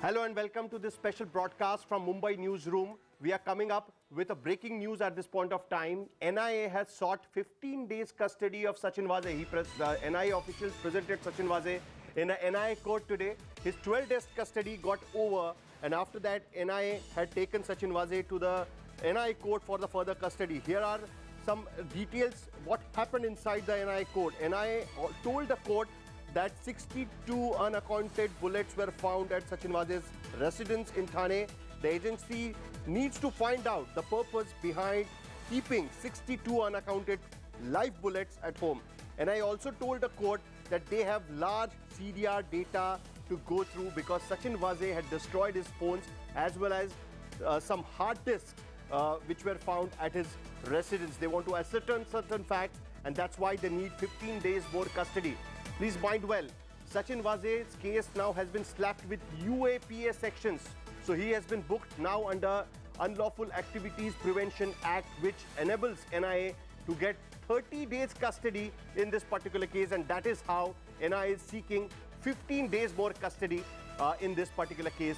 Hello and welcome to this special broadcast from Mumbai Newsroom. We are coming up with a breaking news at this point of time. NIA has sought 15 days custody of Sachin Waze. NIA officials presented Sachin Waze in a NIA court today. His 12 days custody got over, and after that NIA had taken Sachin Waze to the NIA court for the further custody. Here are some details what happened inside the NIA court. NIA told the court that 62 unaccounted bullets were found at Sachin Waze's residence in Thane. The agency needs to find out the purpose behind keeping 62 unaccounted live bullets at home. And I also told the court that they have large CDR data to go through because Sachin Waze had destroyed his phones as well as some hard disks which were found at his residence. They want to ascertain certain facts, and that's why they need 15 days more custody. Please mind well, Sachin Waze's case now has been slapped with UAPA sections. So he has been booked now under Unlawful Activities Prevention Act, which enables NIA to get 30 days custody in this particular case, and that is how NIA is seeking 15 days more custody in this particular case.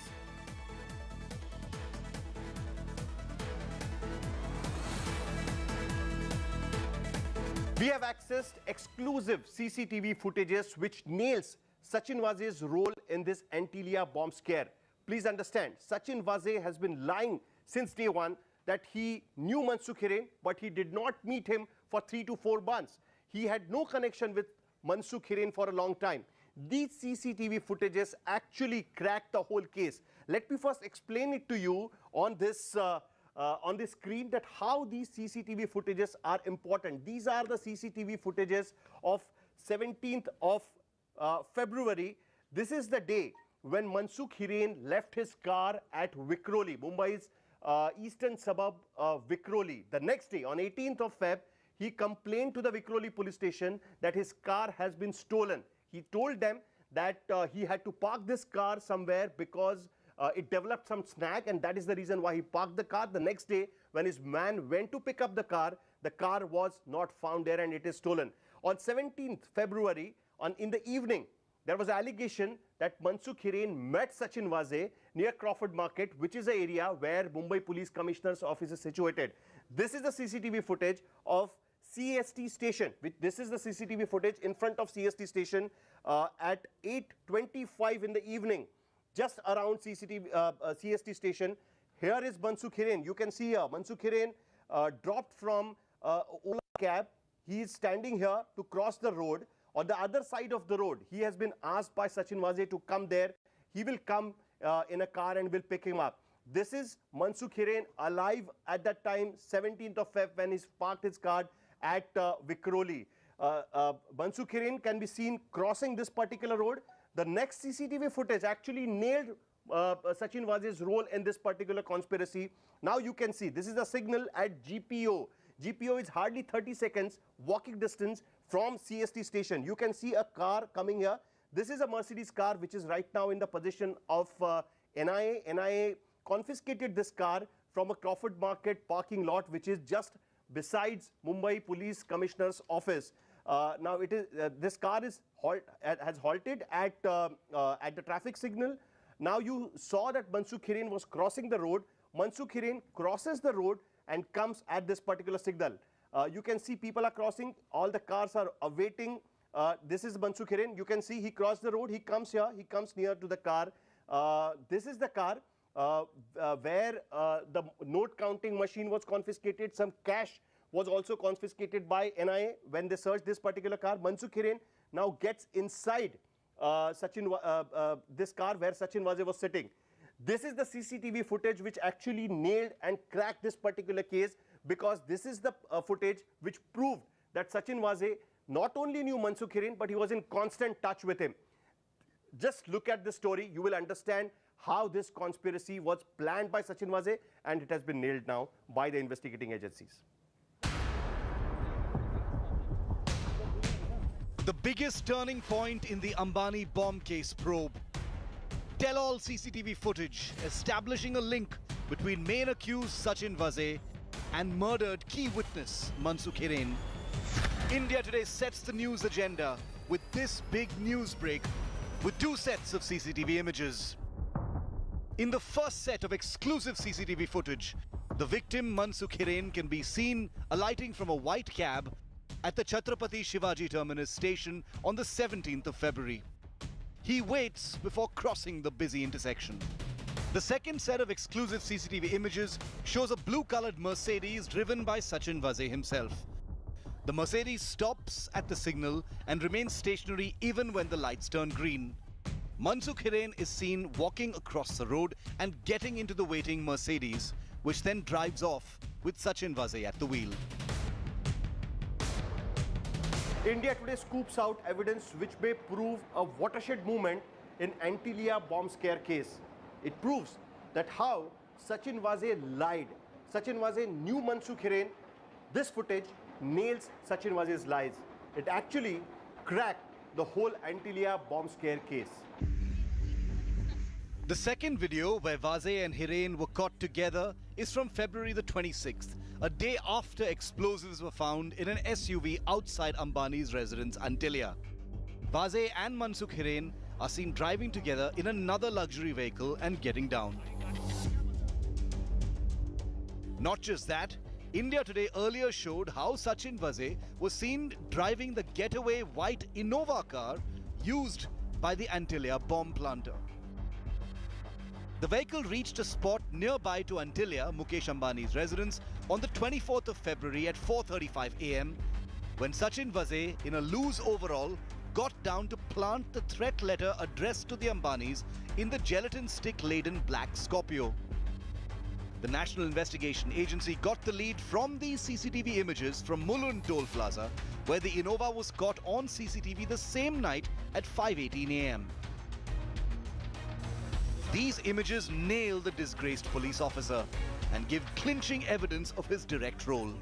We have accessed exclusive CCTV footages which nails Sachin Waze's role in this Antilia bomb scare. Please understand, Sachin Waze has been lying since day one that he knew Mansukh Hiren, but he did not meet him for 3 to 4 months. He had no connection with Mansukh Hiren for a long time. These CCTV footages actually cracked the whole case. Let me first explain it to you on this screen that how these CCTV footages are important. These are the CCTV footages of 17th of February. This is the day when Mansukh Hiren left his car at Vikhroli, Mumbai's eastern suburb of Vikhroli. The next day, on 18th of Feb, he complained to the Vikhroli police station that his car has been stolen. He told them that he had to park this car somewhere because it developed some snag, and that is the reason why he parked the car. The next day, when his man went to pick up the car was not found there and it is stolen. On 17th February, in the evening, there was an allegation that Mansukh Hiren met Sachin Waze near Crawford Market, which is an area where Mumbai Police Commissioner's office is situated. This is the CCTV footage of CST station. This is the CCTV footage in front of CST station at 8:25 in the evening. Just around CST station. Here is Mansukh Hiren. You can see here, Mansukh Hiren dropped from Ola cab. He is standing here to cross the road. On the other side of the road, he has been asked by Sachin Waze to come there. He will come in a car and will pick him up. This is Mansukh Hiren alive at that time, 17th of Feb, when he parked his car at Vikhroli. Mansukh Hiren can be seen crossing this particular road. The next CCTV footage actually nailed Sachin Waze's role in this particular conspiracy. Now you can see this is a signal at GPO. GPO is hardly 30 seconds walking distance from CST station. You can see a car coming here. This is a Mercedes car which is right now in the possession of NIA. NIA confiscated this car from a Crawford Market parking lot which is just besides Mumbai Police Commissioner's office. Now it is this car has halted at the traffic signal. Now you saw that Mansukh Hiren was crossing the road. Mansukh Hiren crosses the road and comes at this particular signal. You can see people are crossing. All the cars are awaiting. This is Mansukh Hiren. You can see he crossed the road. He comes here. He comes near to the car. This is the car where the note counting machine was confiscated. Some cash was also confiscated by NIA when they searched this particular car. Mansukh Hiren now gets inside this car where Sachin Waze was sitting. This is the CCTV footage which actually nailed and cracked this particular case, because this is the footage which proved that Sachin Waze not only knew Mansukh Hiren, but he was in constant touch with him. Just look at the story. You will understand how this conspiracy was planned by Sachin Waze, and it has been nailed now by the investigating agencies. The biggest turning point in the Ambani bomb case probe. Tell-all CCTV footage establishing a link between main accused Sachin Waze and murdered key witness Mansukh Hiren. India Today sets the news agenda with this big news break with 2 sets of CCTV images. In the first set of exclusive CCTV footage, the victim Mansukh Hiren can be seen alighting from a white cab at the Chhatrapati Shivaji Terminus station on the 17th of February. He waits before crossing the busy intersection. The second set of exclusive CCTV images shows a blue-colored Mercedes driven by Sachin Vaze himself. The Mercedes stops at the signal and remains stationary even when the lights turn green. Mansukh Hiren is seen walking across the road and getting into the waiting Mercedes, which then drives off with Sachin Vaze at the wheel. India Today scoops out evidence which may prove a watershed moment in Antilia bomb scare case. It proves that how Sachin Vaze lied. Sachin Vaze knew Mansukh Hiren. This footage nails Sachin Vaze's lies. It actually cracked the whole Antilia bomb scare case. The second video, where Vaze and Hiren were caught together, is from February the 26th, a day after explosives were found in an SUV outside Ambani's residence Antilia. Vaze and Mansukh Hiren are seen driving together in another luxury vehicle and getting down. Not just that, India Today earlier showed how Sachin Vaze was seen driving the getaway white Innova car used by the Antilia bomb planter. The vehicle reached a spot nearby to Antilia, Mukesh Ambani's residence, on the 24th of February at 4:35 a.m. when Sachin Vaze, in a loose overall, got down to plant the threat letter addressed to the Ambanis in the gelatin stick-laden black Scorpio. The National Investigation Agency got the lead from these CCTV images from Mulund Toll Plaza, where the Innova was caught on CCTV the same night at 5:18 a.m. These images nail the disgraced police officer and give clinching evidence of his direct role.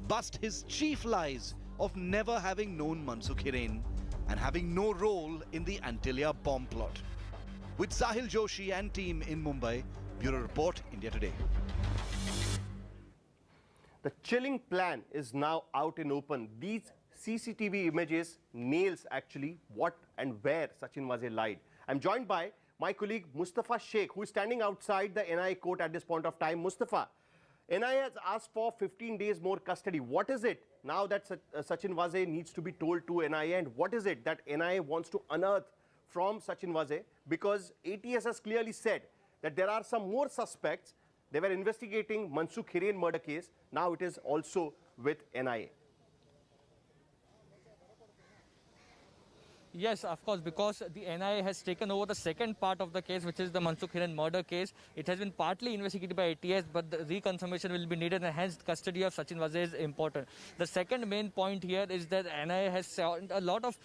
Bust his chief lies of never having known Mansukh Hiren and having no role in the Antilia bomb plot. With Sahil Joshi and team in Mumbai, Bureau Report, India Today. The chilling plan is now out in open. These CCTV images nails actually what and where Sachin Vaze lied. I'm joined by my colleague Mustafa Sheikh, who is standing outside the NIA court at this point of time. Mustafa, NIA has asked for 15 days more custody. What is it now that Sachin Vaze needs to be told to NIA, and what is it that NIA wants to unearth from Sachin Vaze? Because ATS has clearly said that there are some more suspects. They were investigating Mansukh Hiren murder case. Now it is also with NIA. Yes, of course, because the NIA has taken over the second part of the case, which is the Mansukh Hiren murder case. It has been partly investigated by ATS, but the reconfirmation will be needed, and hence custody of Sachin Vaze is important. The second main point here is that NIA has found a lot of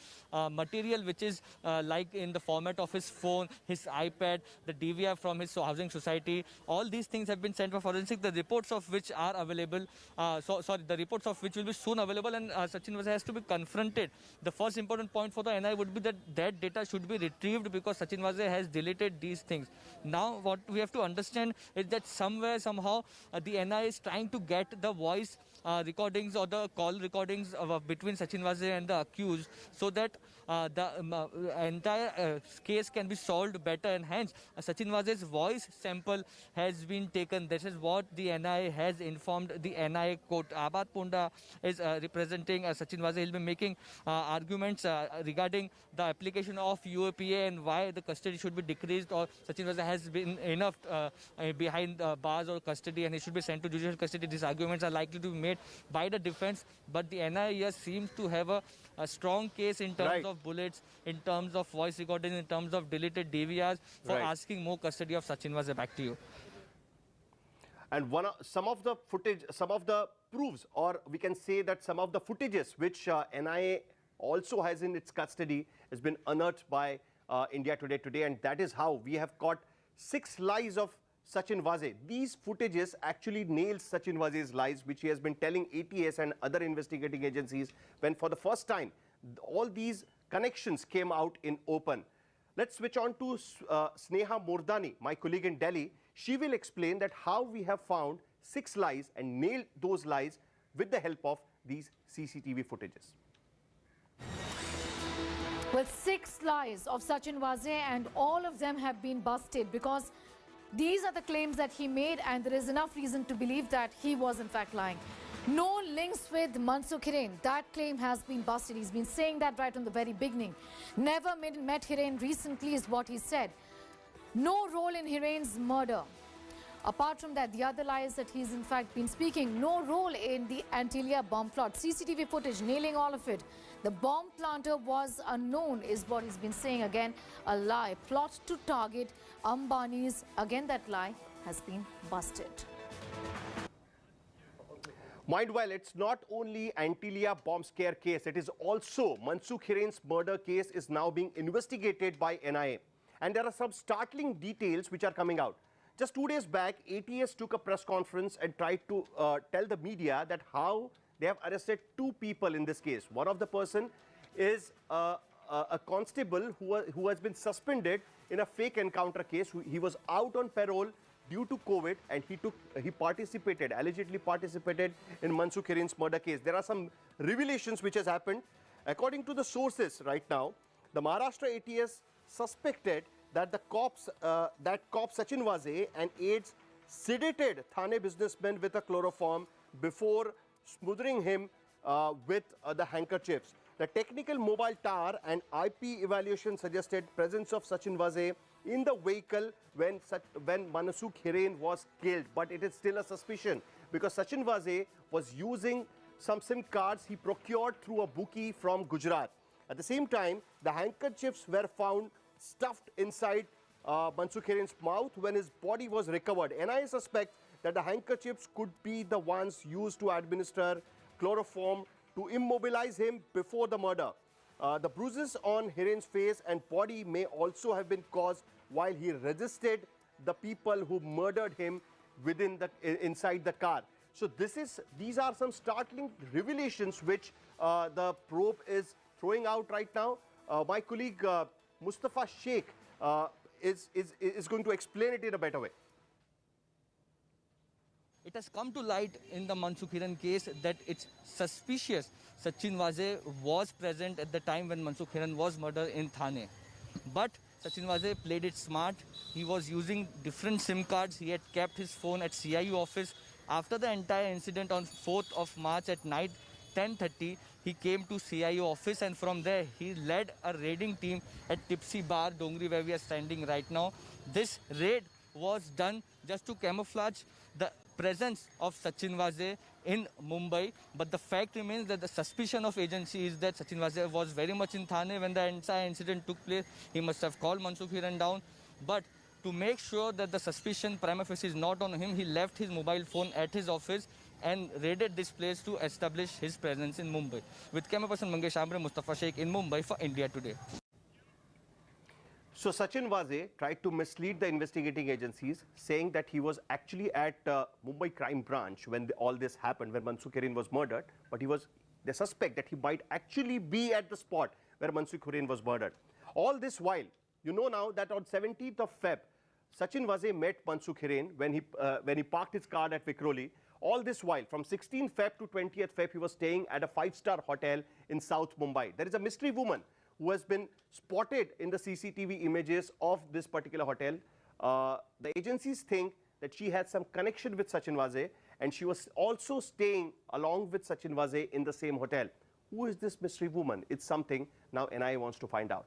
material which is like in the format of his phone, his iPad, the DVR from his housing society. All these things have been sent for forensic, the reports of which are available, the reports of which will be soon available, and Sachin Vaze has to be confronted. The first important point for the NIA would be that that data should be retrieved because Sachin Vaze has deleted these things. Now what we have to understand is that somewhere, somehow, the NIA is trying to get the voice recordings or the call recordings between Sachin Vaze and the accused, so that the entire case can be solved better, and hence Sachin Vaze's voice sample has been taken. This is what the NIA has informed the NIA court. Abad Punda is representing Sachin Vaze. He'll be making arguments regarding the application of UAPA and why the custody should be decreased, or Sachin Vaze has been enough behind bars or custody and he should be sent to judicial custody. These arguments are likely to be made by the defense, but the NIA seems to have a strong case in terms of bullets, in terms of voice recording, in terms of deleted DVRs for asking more custody of Sachin Vaze. Back to you. And some of the footage, some of the proofs, or we can say that some of the footages which NIA also has in its custody has been unearthed by India Today, and that is how we have caught 6 lies of Sachin Vaze. These footages actually nail Sachin Vaze's lies, which he has been telling ATS and other investigating agencies when for the first time all these connections came out in open. Let's switch on to Sneha Mordani, my colleague in Delhi. She will explain that how we have found 6 lies and nailed those lies with the help of these CCTV footages. Well, 6 lies of Sachin Vaze, and all of them have been busted because These are the claims that he made, and there is enough reason to believe that he was in fact lying. No links with Mansukh Hiren. That claim has been busted. He's been saying that right from the very beginning. Never met Hiren recently is what he said. No role in Hiren's murder. Apart from that, the other lie is that he's in fact been speaking. No role in the Antilia bomb plot. CCTV footage nailing all of it. The bomb planter was unknown is what he's been saying. Again, a lie. Plot to target Ambani's. Again, that lie has been busted. Meanwhile, it's not only Antilia bomb scare case, it is also Mansukh Hiren's murder case is now being investigated by NIA. And there are some startling details which are coming out. Just 2 days back, ATS took a press conference and tried to tell the media that how they have arrested 2 people in this case. One of the person is a constable who has been suspended in a fake encounter case. He was out on parole due to COVID, and he allegedly participated in Mansukh Hiren's murder case. There are some revelations which has happened. According to the sources right now, the Maharashtra ATS suspected that the cops, cop Sachin Waze and aides sedated Thane businessman with a chloroform before smothering him with the handkerchiefs. The technical mobile tower and IP evaluation suggested presence of Sachin Waze in the vehicle when Mansukh Hiren was killed. But it is still a suspicion because Sachin Waze was using some SIM cards he procured through a bookie from Gujarat. At the same time, the handkerchiefs were found stuffed inside Mansukh Hiren's mouth when his body was recovered. NIA suspects that the handkerchiefs could be the ones used to administer chloroform to immobilize him before the murder. The bruises on Hiren's face and body may also have been caused while he resisted the people who murdered him inside the car. So these are some startling revelations which the probe is throwing out right now. My colleague Mustafa Sheikh is going to explain it in a better way. It has come to light in the Mansukh Hiren case that it's suspicious Sachin Waze was present at the time when Mansukh Hiren was murdered in Thane. But Sachin Waze played it smart. He was using different SIM cards. He had kept his phone at CIU office. After the entire incident on 4th of March at night, 10:30, he came to CIO office, and from there he led a raiding team at Tipsy Bar, Dongri, where we are standing right now. This raid was done just to camouflage the presence of Sachin Waze in Mumbai, but the fact remains that the suspicion of agency is that Sachin Waze was very much in Thane when the entire incident took place. He must have called Mansukh Hiren down, but to make sure that the suspicion prima facie is not on him, he left his mobile phone at his office and raided this place to establish his presence in Mumbai. With camera person Mangesh Ambre, Mustafa Sheikh in Mumbai for India Today. So Sachin Waze tried to mislead the investigating agencies, saying that he was actually at Mumbai crime branch when all this happened, when Mansukh Hiren was murdered. But they suspect that he might actually be at the spot where Mansukh Hiren was murdered. All this while, you know now that on 17th of Feb, Sachin Waze met Mansukh Hiren when he parked his car at Vikhroli. All this while, from 16th Feb to 20th Feb, he was staying at a 5-star hotel in South Mumbai. There is a mystery woman who has been spotted in the CCTV images of this particular hotel. The agencies think that she had some connection with Sachin Waze, and she was also staying along with Sachin Waze in the same hotel. Who is this mystery woman? It's something now NIA wants to find out.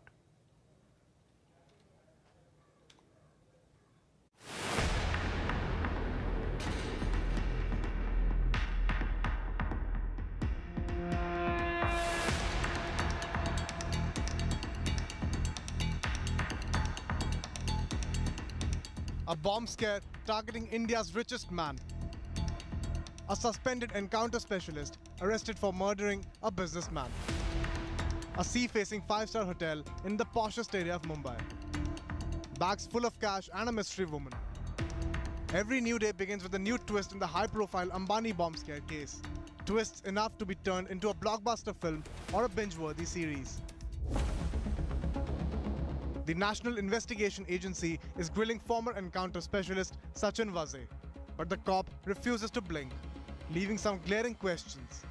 A bomb scare targeting India's richest man. A suspended encounter specialist arrested for murdering a businessman. A sea-facing 5-star hotel in the poshest area of Mumbai. Bags full of cash and a mystery woman. Every new day begins with a new twist in the high-profile Ambani bomb scare case. Twists enough to be turned into a blockbuster film or a binge-worthy series. The National Investigation Agency is grilling former encounter specialist Sachin Waze, but the cop refuses to blink, leaving some glaring questions.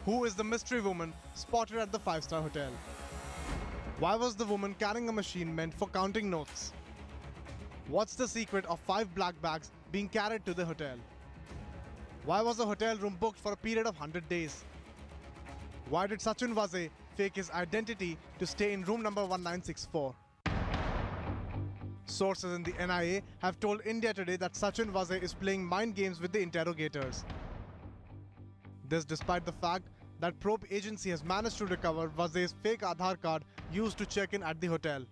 Who is the mystery woman spotted at the 5-star hotel? Why was the woman carrying a machine meant for counting notes? What's the secret of 5 black bags being carried to the hotel? Why was the hotel room booked for a period of 100 days? Why did Sachin Vaze fake his identity to stay in room number 1964? Sources in the NIA have told India Today that Sachin Vaze is playing mind games with the interrogators. This despite the fact that probe agency has managed to recover Vaze's fake Aadhaar card used to check in at the hotel.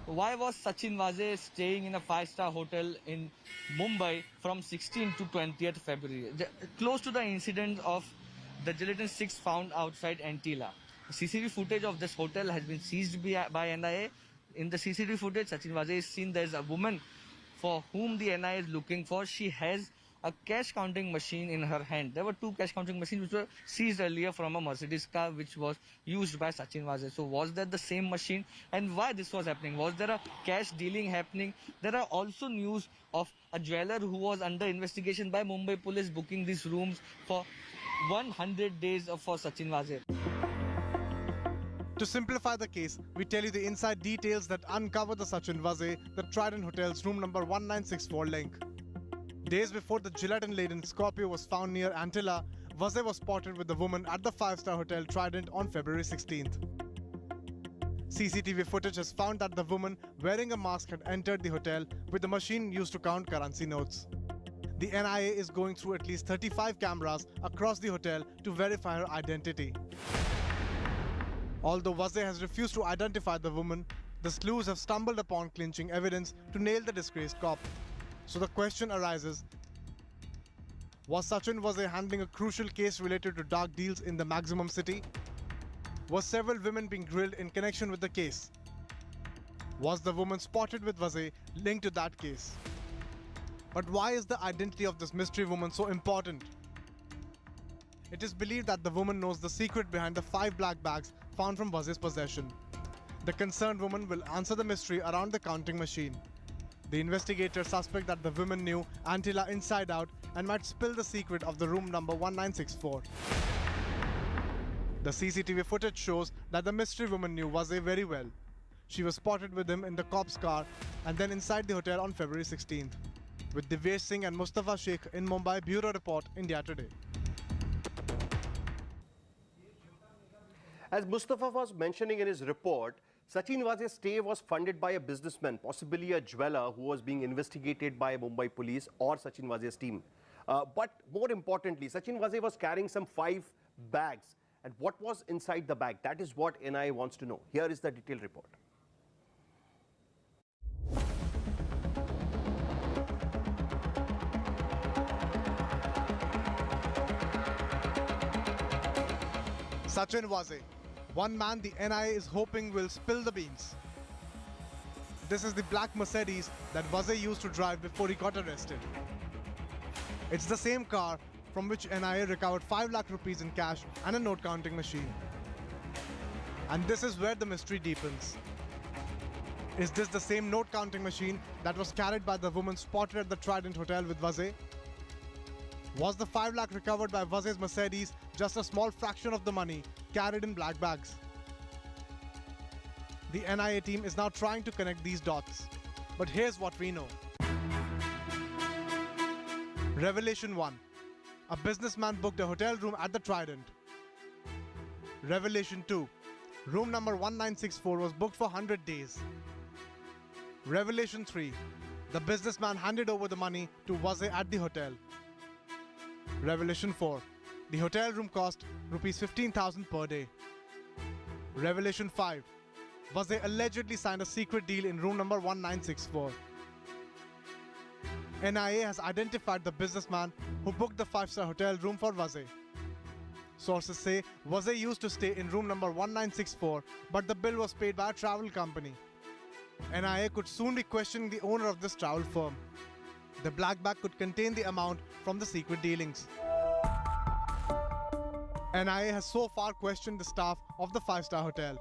Why was Sachin Vaze staying in a 5-star hotel in Mumbai from 16th to 20th February, close to the incident of the gelatin sticks found outside Antilla? CCTV footage of this hotel has been seized by NIA. In the CCTV footage, Sachin Vaze is seen. There's a woman for whom the NIA is looking for. She has a cash counting machine in her hand. There were 2 cash counting machines which were seized earlier from a Mercedes car which was used by Sachin Vaze. So was that the same machine? And why this was happening? Was there a cash dealing happening? There are also news of a jeweler who was under investigation by Mumbai police booking these rooms for 100 days for Sachin Vaze. To simplify the case, we tell you the inside details that uncover the Sachin Vaze, the Trident Hotel's room number 1964 link. Days before the gelatin-laden Scorpio was found near Antilla, Vaze was spotted with the woman at the 5-star hotel Trident on February 16th. CCTV footage has found that the woman wearing a mask had entered the hotel with the machine used to count currency notes. The NIA is going through at least 35 cameras across the hotel to verify her identity. Although Vaze has refused to identify the woman, the sleuths have stumbled upon clinching evidence to nail the disgraced cop. So the question arises, was Sachin Vaze handling a crucial case related to dark deals in the Maximum City? Was several women being grilled in connection with the case? Was the woman spotted with Vaze linked to that case? But why is the identity of this mystery woman so important? It is believed that the woman knows the secret behind the 5 black bags found from Vaze's possession. The concerned woman will answer the mystery around the counting machine. The investigators suspect that the woman knew Antilla inside out and might spill the secret of the room number 1964. The CCTV footage shows that the mystery woman knew Vaze very well. She was spotted with him in the cop's car and then inside the hotel on February 16th. With Divyesh Singh and Mustafa Sheikh in Mumbai, Bureau Report, India Today. As Mustafa was mentioning in his report, Sachin Vaze's stay was funded by a businessman, possibly a jeweler who was being investigated by Mumbai police or Sachin Vaze's team. But more importantly, Sachin Vaze was carrying some 5 bags. And what was inside the bag? That is what NIA wants to know. Here is the detailed report. Sachin Vaze, one man the NIA is hoping will spill the beans. This is the black Mercedes that Vaze used to drive before he got arrested. It's the same car from which NIA recovered 5 lakh rupees in cash and a note counting machine. And this is where the mystery deepens. Is this the same note counting machine that was carried by the woman spotted at the Trident Hotel with Vaze? Was the 5 lakh recovered by Vaze's Mercedes just a small fraction of the money carried in black bags? The NIA team is now trying to connect these dots. But here's what we know. Revelation 1. A businessman booked a hotel room at the Trident. Revelation 2. Room number 1964 was booked for 100 days. Revelation 3. The businessman handed over the money to Vaze at the hotel. Revelation 4. The hotel room cost rupees 15,000 per day. Revelation 5. Vaze allegedly signed a secret deal in room number 1964. NIA has identified the businessman who booked the 5-star hotel room for Vaze. Sources say Vaze used to stay in room number 1964, but the bill was paid by a travel company. NIA could soon be questioning the owner of this travel firm. The black bag could contain the amount from the secret dealings. NIA has so far questioned the staff of the 5-star hotel.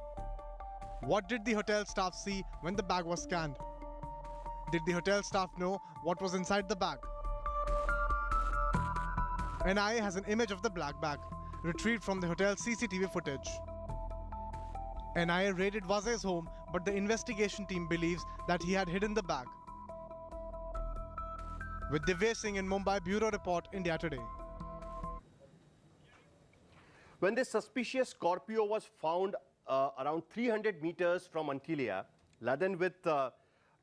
What did the hotel staff see when the bag was scanned? Did the hotel staff know what was inside the bag? NIA has an image of the black bag, retrieved from the hotel's CCTV footage. NIA raided Vaze's home, but the investigation team believes that he had hidden the bag. With Divya Singh in Mumbai, Bureau Report, India Today. When this suspicious Scorpio was found around 300 meters from Antilia, laden with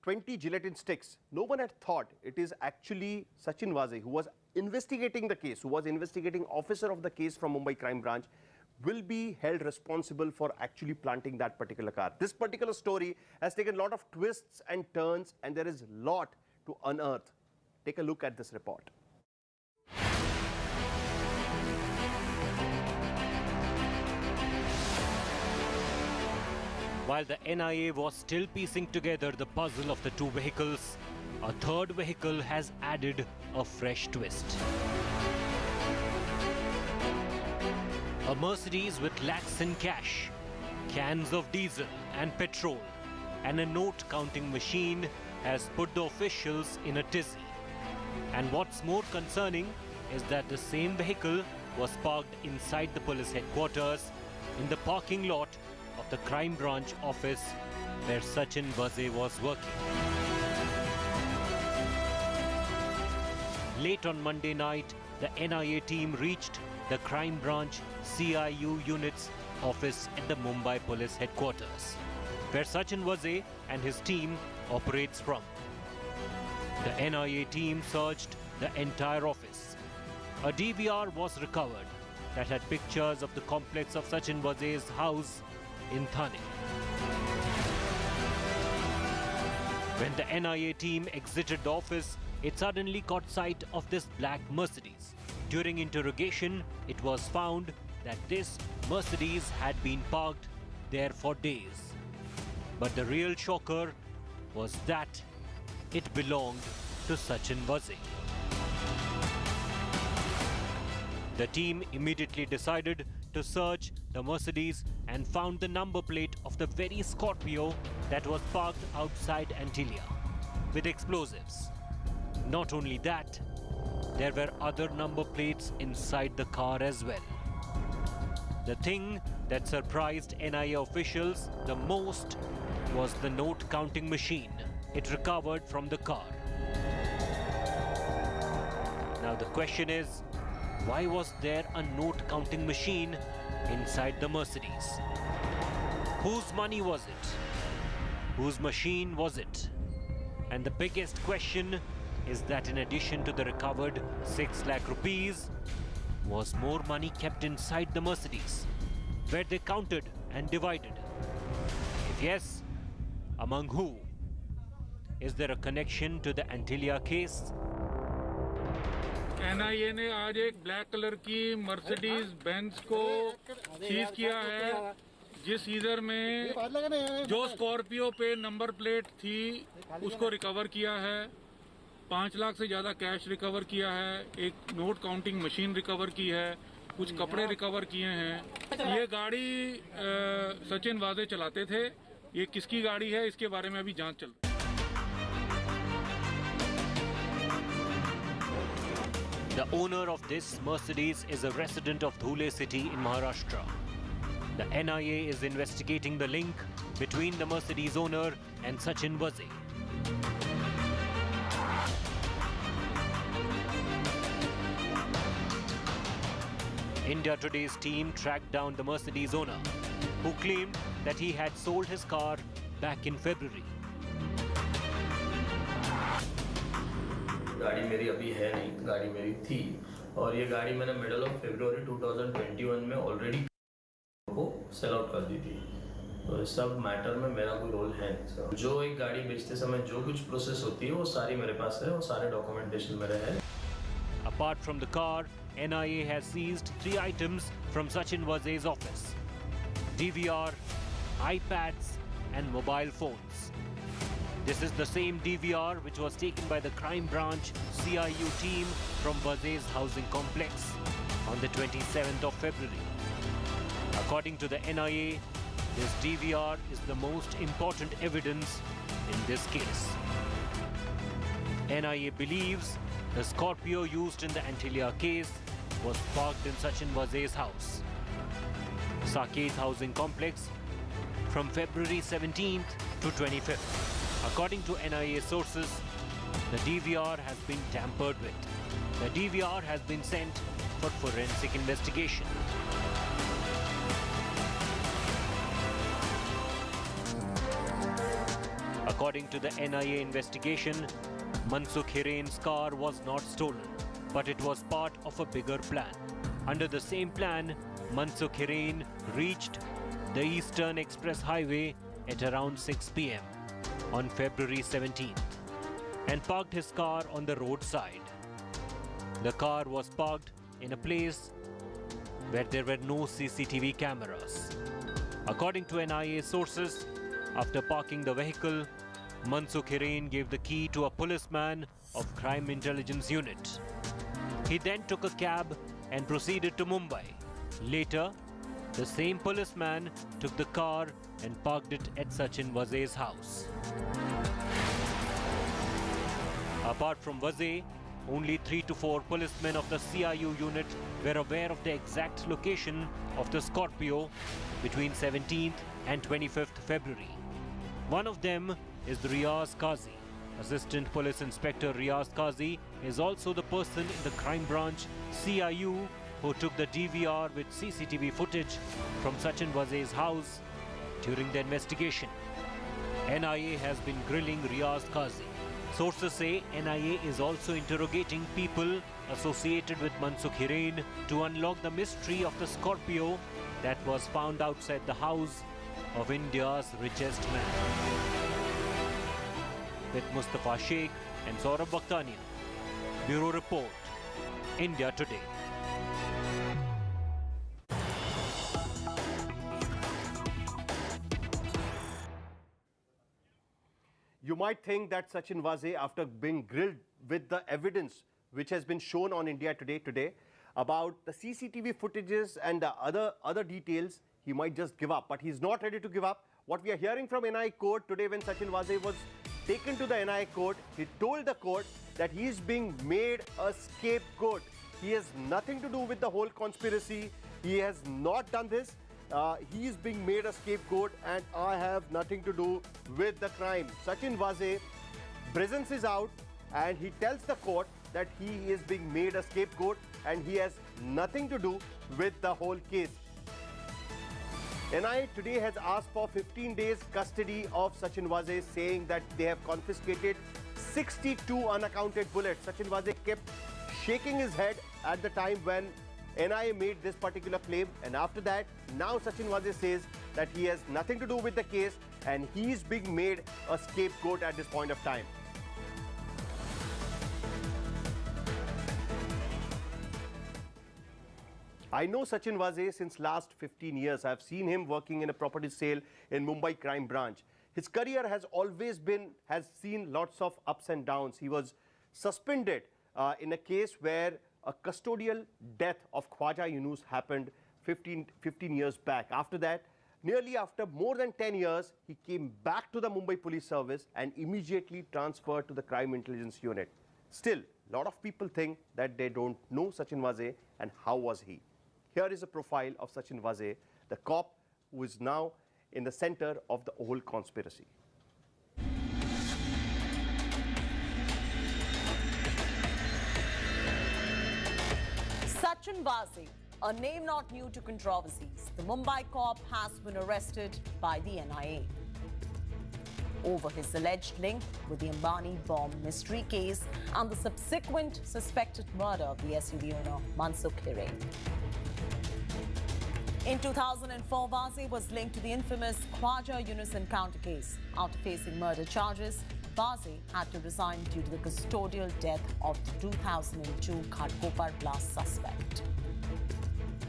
20 gelatin sticks, no one had thought it is actually Sachin Vaze, who was investigating the case, who was investigating officer of the case from Mumbai Crime Branch, will be held responsible for actually planting that particular car. This particular story has taken a lot of twists and turns, and there is a lot to unearth. Take a look at this report. While the NIA was still piecing together the puzzle of the two vehicles, a third vehicle has added a fresh twist. A Mercedes with lakhs in cash, cans of diesel and petrol, and a note counting machine has put the officials in a tizzy. And what's more concerning is that the same vehicle was parked inside the police headquarters in the parking lot of the crime branch office where Sachin Vaze was working. Late on Monday night, the NIA team reached the crime branch CIU unit's office at the Mumbai police headquarters, where Sachin Vaze and his team operates from. The NIA team searched the entire office. A DVR was recovered that had pictures of the complex of Sachin Vaze's house in Thane. When the NIA team exited the office, it suddenly caught sight of this black Mercedes. During interrogation, it was found that this Mercedes had been parked there for days. But the real shocker was that it belonged to Sachin Vaze. The team immediately decided to search the Mercedes and found the number plate of the very Scorpio that was parked outside Antilia with explosives. Not only that, there were other number plates inside the car as well. The thing that surprised NIA officials the most was the note counting machine it recovered from the car. Now the question is, why was there a note counting machine inside the Mercedes? Whose money was it? Whose machine was it? And the biggest question is that in addition to the recovered 6 lakh rupees, was more money kept inside the Mercedes, where they counted and divided? If yes, among who? Is there a connection to the Antilia case? NIA ने आज एक black colour की Mercedes Benz को seize किया है, जिस scissor में जो स्कॉर्पियो पे नंबर प्लेट थी उसको रिकवर किया है। 5 लाख से ज्यादा कैश रिकवर किया है, एक नोट काउंटिंग मशीन रिकवर की है, कुछ कपड़े रिकवर किए हैं। ये गाड़ी सचिन वाजे चलाते थे। ये किसकी गाड़ी है, इसके बारे में अभी जांच चल रही है। The owner of this Mercedes is a resident of Dhule city in Maharashtra. The NIA is investigating the link between the Mercedes owner and Sachin Vaze. India Today's team tracked down the Mercedes owner, who claimed that he had sold his car back in February. गाड़ी मेरी अभी है नहीं, गाड़ी मेरी थी और ये गाड़ी मैंने मिडल ऑफ फरवरी 2021 में ऑलरेडी को सेल आउट कर दी थी। तो इस सब मैटर में मेरा कोई रोल है नहीं। जो एक गाड़ी बेचते समय जो कुछ प्रोसेस होती है वो सारी मेरे पास है और सारे डॉक्यूमेंटेशन मेरे हैं। Apart from the car, NIA has seized 3 items from Sachin Vaze's office: DVR, iPads and mobile phones. This is the same DVR which was taken by the crime branch CIU team from Vaze's housing complex on the 27th of February. According to the NIA, this DVR is the most important evidence in this case. NIA believes the Scorpio used in the Antilia case was parked in Sachin Vaze's house, Saket Housing Complex, from February 17th to 25th. According to NIA sources, The DVR has been tampered with. The DVR has been sent for forensic investigation. According to the NIA investigation, Mansukh Hiren's car was not stolen, but it was part of a bigger plan. Under the same plan, Mansukh Hiren reached the Eastern Express Highway at around 6 p.m. on February 17th and parked his car on the roadside. The car was parked in a place where there were no CCTV cameras. According to NIA sources, after parking the vehicle, Mansukh Hiren gave the key to a policeman of Crime Intelligence Unit. He then took a cab and proceeded to Mumbai. Later, the same policeman took the car and parked it at Sachin Vaze's house. Apart from Vaze, only 3 to 4 policemen of the CIU unit were aware of the exact location of the Scorpio between 17th and 25th February. One of them is Riaz Qazi. Assistant Police Inspector Riaz Qazi is also the person in the crime branch CIU who took the DVR with CCTV footage from Sachin Vaze's house during the investigation. NIA has been grilling Riaz Qazi. Sources say NIA is also interrogating people associated with Mansukh Hiren to unlock the mystery of the Scorpio that was found outside the house of India's richest man. With Mustafa Sheikh and Saurabh Bakhtania. Bureau Report, India Today. You might think that Sachin Vaze, after being grilled with the evidence which has been shown on India Today about the CCTV footages and the other details, he might just give up. But he's not ready to give up. What we are hearing from NIA court today, when Sachin Vaze was taken to the NIA court, he told the court that he is being made a scapegoat. He has nothing to do with the whole conspiracy. He has not done this. He is being made a scapegoat and I have nothing to do with the crime. Sachin Vaze presents is out and he tells the court that he is being made a scapegoat and he has nothing to do with the whole case. NIA today has asked for 15 days custody of Sachin Vaze, saying that they have confiscated 62 unaccounted bullets. Sachin Vaze kept shaking his head at the time when NIA made this particular claim, and after that, now Sachin Vaze says that he has nothing to do with the case and he is being made a scapegoat at this point of time. I know Sachin Vaze since last 15 years. I have seen him working in a property sale in Mumbai crime branch. His career has seen lots of ups and downs. He was suspended in a case where a custodial death of Khwaja Yunus happened 15 years back. After that, after more than 10 years, he came back to the Mumbai Police Service and immediately transferred to the Crime Intelligence Unit. Still, a lot of people think that they don't know Sachin Vaze and how was he. Here is a profile of Sachin Vaze, the cop who is now in the center of the whole conspiracy. Sachin Vaze, a name not new to controversies, the Mumbai cop has been arrested by the NIA over his alleged link with the Ambani bomb mystery case and the subsequent suspected murder of the SUV owner Mansukh Hiren. In 2004, Vaze was linked to the infamous Khwaja Yunus encounter case. After facing murder charges, Vaze had to resign due to the custodial death of the 2002 Ghatkopar blast suspect.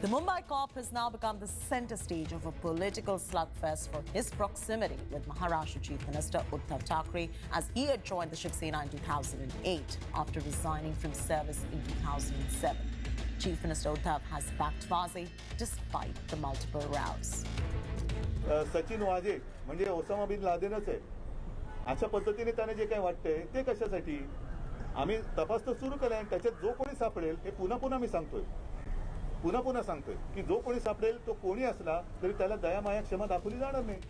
The Mumbai cop has now become the center stage of a political slugfest for his proximity with Maharashtra Chief Minister Uddhav Thackeray, as he had joined the Shiv Sena in 2008 after resigning from service in 2007. Chief Minister Uddhav has backed Vaze despite the multiple rows. Sachin वाजे म्हणजे Osama bin लादेनच आहे. अशा पद्धतीने त्याने जे काही वाटतंय ते कशासाठी आम्ही तपास तर सुरू केला आणि त्याच्यात जो कोणी सापडेल हे पुन्हा मी सांगतोय. पुन्हा सांगतोय की जो कोणी सापडेल तो कोणी असला तरी त्याला दया माया क्षमा दाखवली जाणार नाही.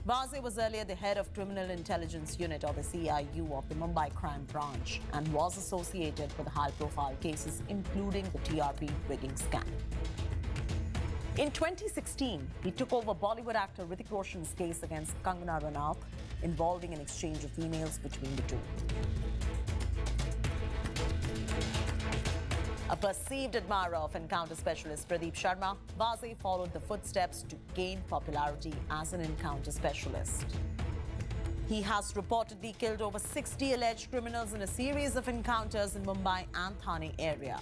Vaze was earlier the head of Criminal Intelligence Unit, or the CIU, of the Mumbai Crime Branch and was associated with high-profile cases including the TRP rigging scam. In 2016, he took over Bollywood actor Hrithik Roshan's case against Kangana Ranaut, involving an exchange of emails between the two. A perceived admirer of encounter specialist Pradeep Sharma, Vaze followed the footsteps to gain popularity as an encounter specialist. He has reportedly killed over 60 alleged criminals in a series of encounters in Mumbai and Thane area.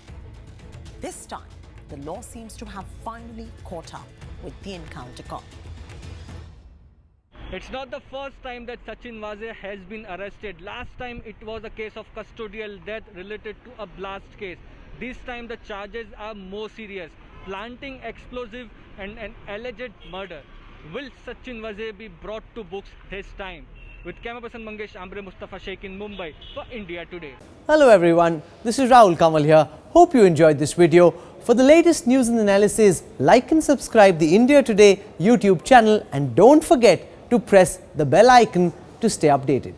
This time, the law seems to have finally caught up with the encounter cop. It's not the first time that Sachin Vaze has been arrested. Last time it was a case of custodial death related to a blast case. This time the charges are more serious. Planting explosive and an alleged murder. Will Sachin Vaze be brought to books this time? With camera person Mangesh Ambre, Mustafa Sheikh in Mumbai for India Today. Hello everyone, this is Rahul Kamal here. Hope you enjoyed this video. For the latest news and analysis, like and subscribe the India Today YouTube channel and don't forget to press the bell icon to stay updated.